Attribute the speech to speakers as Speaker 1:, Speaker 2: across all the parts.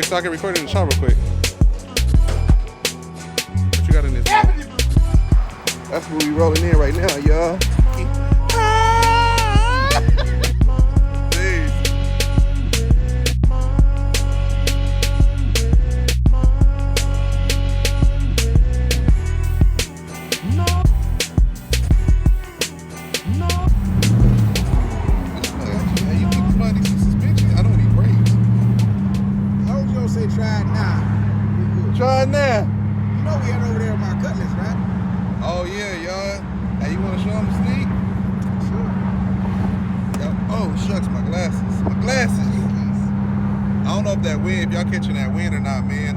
Speaker 1: so I can record it in the shop real quick. What you got in this? That's what we rolling in right now, y'all. Try it now.
Speaker 2: You know we had over there with my cutlass, right?
Speaker 1: Oh yeah, y'all. Hey, you want to show them the sneak?
Speaker 2: Sure.
Speaker 1: Yep. Oh shucks, my glasses. My glasses. I don't know if that wind, if y'all catching that wind or not, man.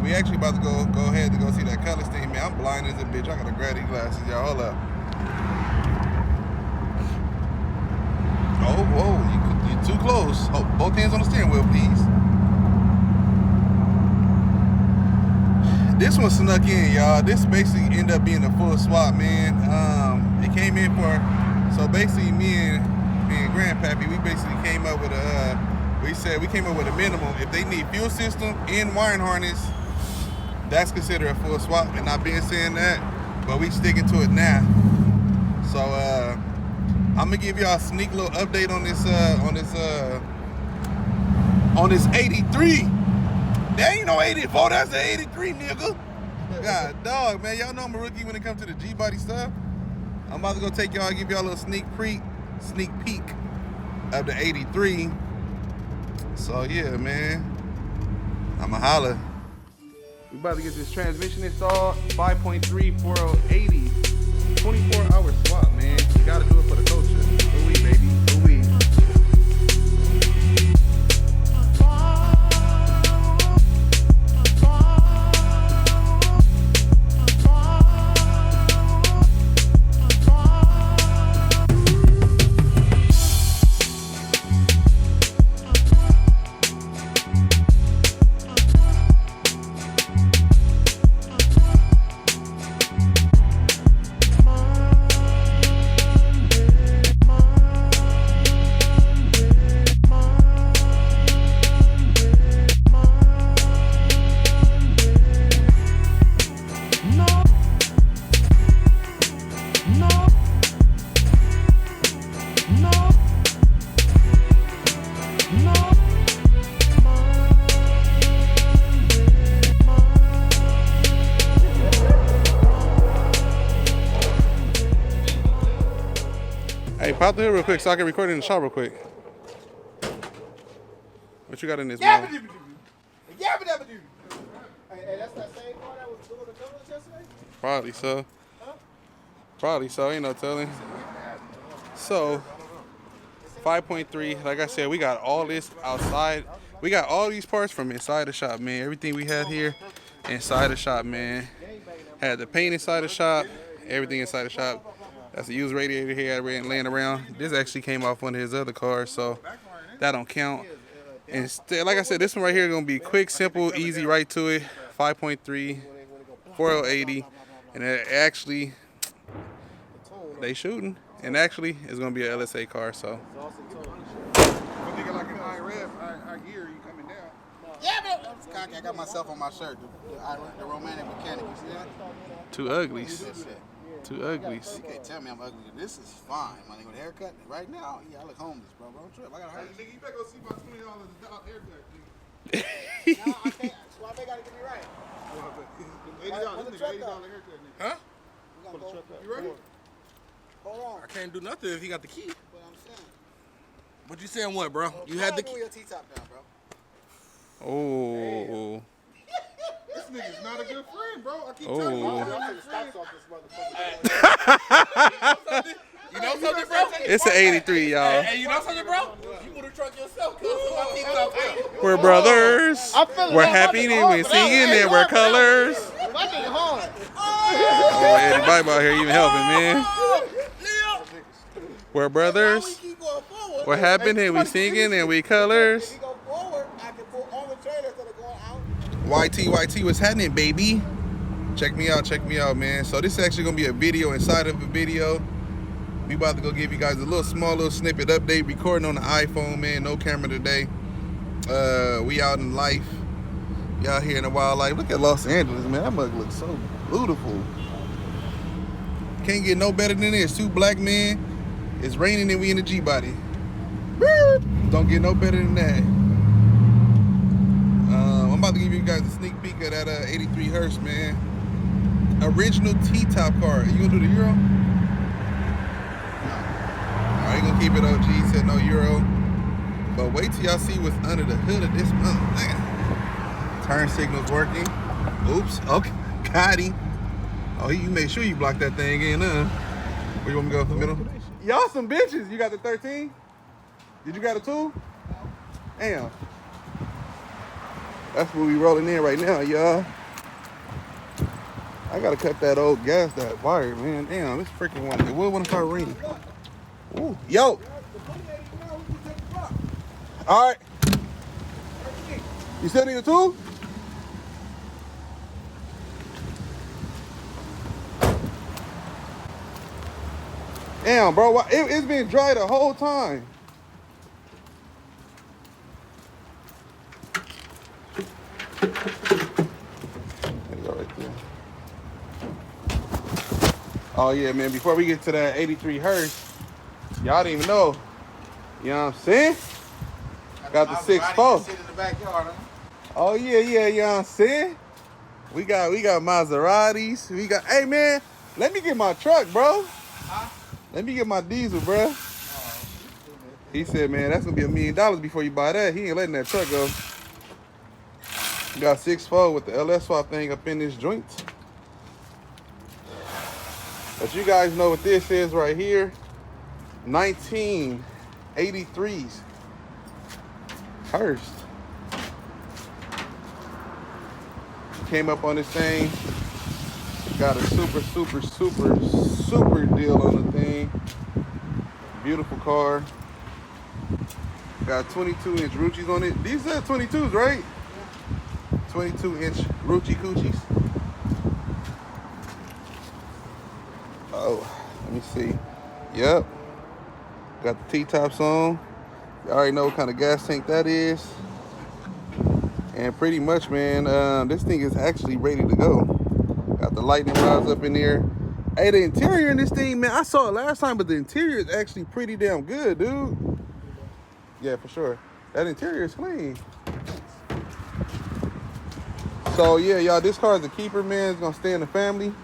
Speaker 1: We actually about to go ahead to go see that cutlass thing, man. I'm blind as a bitch. I gotta grab these glasses, y'all. Hold up. Oh, whoa, you're too close. Oh, both hands on the steering wheel, please. This one snuck in, y'all. This basically ended up being a full swap, man. It came in for, so basically me and Grandpappy, we basically came up with a, we came up with a minimum. If they need fuel system and wiring harness, that's considered a full swap. And I've been saying that, but we sticking to it now. So I'm gonna give y'all a sneak little update on this 83. That ain't no 84, that's the 83, nigga. God dog, man. Y'all know I'm a rookie when it comes to the G-BODY stuff. I'm about to go take y'all, give y'all a little sneak peek of the 83. So yeah, man. I'ma holla. We about to get this transmission installed. 5.3 4080. 24-hour swap, man. You gotta do it for the culture. Ooh-wee, baby. Ooh-wee. Hey, pop the hood real quick so I can record it in the shop real quick. What you got in this, man?
Speaker 2: Hey, that's that same car that was doing the cutlass yesterday?
Speaker 1: Probably so.
Speaker 2: Huh?
Speaker 1: Probably so, ain't no telling. So, 5.3, like I said, we got all this outside. We got all these parts from inside the shop, man. Everything we had here inside the shop, man. Had the paint inside the shop, everything inside the shop. That's a used radiator here laying around. This actually came off one of his other cars, so that don't count. And like I said, this one right here is gonna be quick, simple, easy, right to it. 5.3, 4080, and it actually they shooting, and actually it's gonna be an LSA car. So.
Speaker 2: I got myself on my shirt, the romantic mechanic. You see that?
Speaker 1: Two uglies. Two uglies.
Speaker 2: You can't tell me I'm ugly. This is fine, my nigga. With a haircut right now, yeah, I look homeless, bro. Don't trip. I got a haircut. Nigga, you better go see my $20 haircut, nigga. No, I can't. Swap gotta get me right. $80 haircut, nigga.
Speaker 1: Huh?
Speaker 2: You ready? Hold on.
Speaker 3: I can't do nothing if he got the key.
Speaker 2: What I'm saying.
Speaker 3: What you saying? What, bro? You had the key.
Speaker 2: Your T-top down, bro.
Speaker 1: Oh.
Speaker 2: This nigga's not a good friend, bro. I keep
Speaker 1: Oh.
Speaker 2: telling you.
Speaker 3: You know something, bro?
Speaker 1: It's an 83, y'all.
Speaker 3: Hey, you know something, bro? You would have truck yourself, cuz.
Speaker 1: We're brothers. We're happy and we're singing and we're colors. Oh, Eddie Bible out here even helping, man. We're brothers. We're happy and we singing and we colors. YT, what's happening, baby? Check me out, man. So this is actually gonna be a video inside of a video. We about to go give you guys a small little snippet update. Recording on the iPhone, man. No camera today. We out in life. We out here in the wildlife. Look at Los Angeles, man. That mug looks so beautiful. Can't get no better than this. 2 black men. It's raining and we in the GBODY. Don't get no better than that. I'm about to give you guys a sneak peek of that 83 Hurst, man. Original T-top car. You gonna do the Euro? Alright, you gonna keep it OG. He said no Euro. But wait till y'all see what's under the hood of this mug. Turn signal's working. Oops. Okay. Got him. Oh, you make sure you block that thing in, Where you want me to go? The middle? Y'all some bitches. You got the 13? Did you got a 2? Damn. That's where we rolling in right now, y'all. I gotta cut that old gas, that wire, man. Damn, this freaking one. It will want to start raining. Ooh, yo. All right. You still need a 2? Damn, bro. It's been dry the whole time. There you go right there. Oh, yeah, man. Before we get to that 83 Hurst, y'all didn't even know. You know what I'm saying? Got the 6'4".
Speaker 2: Sit in the backyard, huh?
Speaker 1: Oh, yeah, you know what I'm saying? We got Maseratis. We got, hey, man, let me get my truck, bro.
Speaker 2: Huh?
Speaker 1: Let me get my diesel, bro. He said, man, that's going to be $1 million before you buy that. He ain't letting that truck go. We got 6'4" with the LS swap thing up in this joint. But you guys know what this is right here. 1983's Hurst. Came up on this thing. Got a super deal on the thing. Beautiful car. Got 22-inch Ruchis on it. These are 22s, right? 22-inch Ruchi Coochies. Oh, let me see. Yep. Got the T-tops on. You already know what kind of gas tank that is. And pretty much, man, this thing is actually ready to go. Got the lightning rods up in there. Hey, the interior in this thing, man, I saw it last time, but the interior is actually pretty damn good, dude. Yeah, for sure. That interior is clean. So, yeah, y'all, this car is a keeper, man. It's going to stay in the family.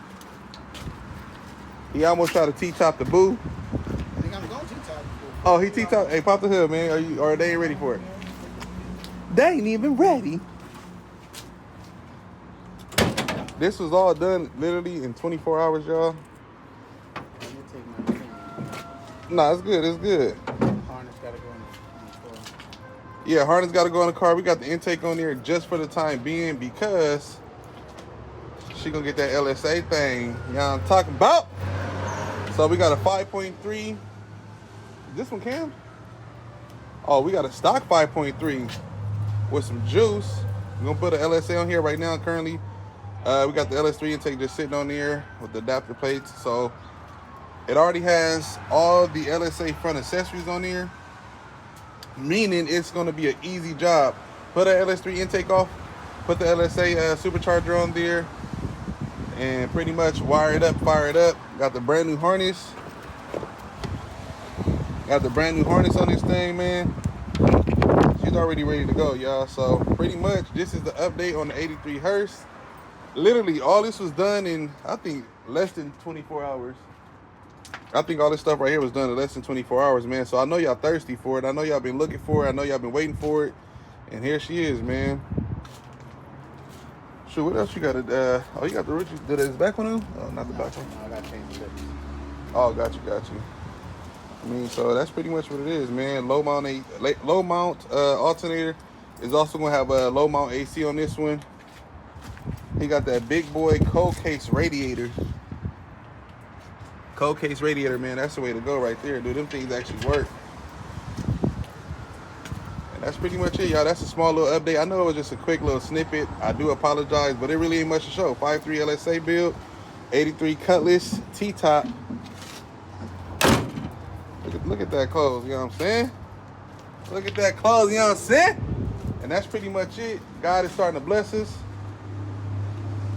Speaker 1: He almost tried to T-top the boo.
Speaker 2: I think I'm going to T-top.
Speaker 1: Oh, he T-top. Hey, pop the hood, man. Are they ain't ready for it? They ain't even ready. This was all done literally in 24 hours, y'all. Nah, it's good. It's good.
Speaker 2: Harness got to go in the car.
Speaker 1: Yeah, harness got to go in the car. We got the intake on there just for the time being because she gonna get that LSA thing. You know what I'm talking about? So we got a 5.3. This one, Cam? Oh, we got a stock 5.3 with some juice. We're gonna put an LSA on here right now. Currently, we got the LS3 intake just sitting on there with the adapter plates. So it already has all the LSA front accessories on there, meaning it's gonna be an easy job. Put an LS3 intake off, put the LSA supercharger on there, and pretty much wire it up, fire it up. Got the brand new harness. Got the brand new harness on this thing, man. She's already ready to go, y'all. So pretty much this is the update on the 83 Hurst. Literally all this was done in, I think, less than 24 hours. I think all this stuff right here was done in less than 24 hours, man. So I know y'all thirsty for it. I know y'all been looking for it. I know y'all been waiting for it. And here she is, man. Sure, what else you got? Oh, you got the Ruchi. Did it back one? Oh, not the back one.
Speaker 2: I got to change the lips.
Speaker 1: Oh, got you. I mean, so that's pretty much what it is, man. Low mount alternator is also gonna have a low mount AC on this one. He got that big boy cold case radiator. Cold case radiator, man. That's the way to go right there, dude. Them things actually work. And that's pretty much it, y'all. That's a small little update. I know it was just a quick little snippet. I do apologize, but it really ain't much to show. 5.3 LSA build, 83 Cutlass T-top. Look at that clothes, you know what I'm saying? Look at that clothes, you know what I'm saying? And that's pretty much it. God is starting to bless us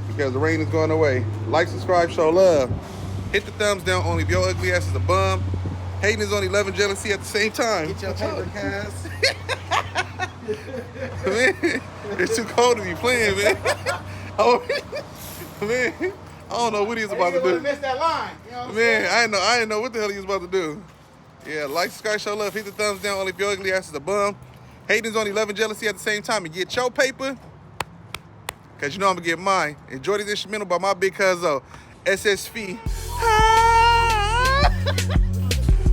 Speaker 1: because the rain is going away. Like, subscribe, show love. Hit the thumbs down only if your ugly ass is a bum. Hating is only love and jealousy at the same time.
Speaker 2: Get your paper, cuz.
Speaker 1: Man, it's too cold to be playing, man. Oh, man, I don't know what he's about to do.
Speaker 2: Miss that line. You know what I'm
Speaker 1: Man, I didn't know what the hell he was about to do. Yeah, like, subscribe, show love, hit the thumbs down only if your ugly ass is a bum. Hating is only love and jealousy at the same time. And get your paper, because you know I'm going to get mine. Enjoy this instrumental by my big cuzzo, SSV.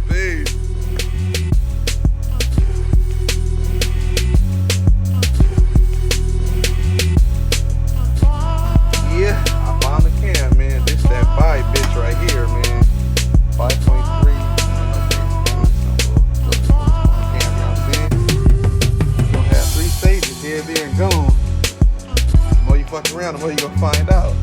Speaker 1: Peace. Yeah, I found the cam, man. This that vibe bitch right here, man. 5.3. Gonna have 3 stages here, there, and gone. The more you fuck around, the more you gonna find out.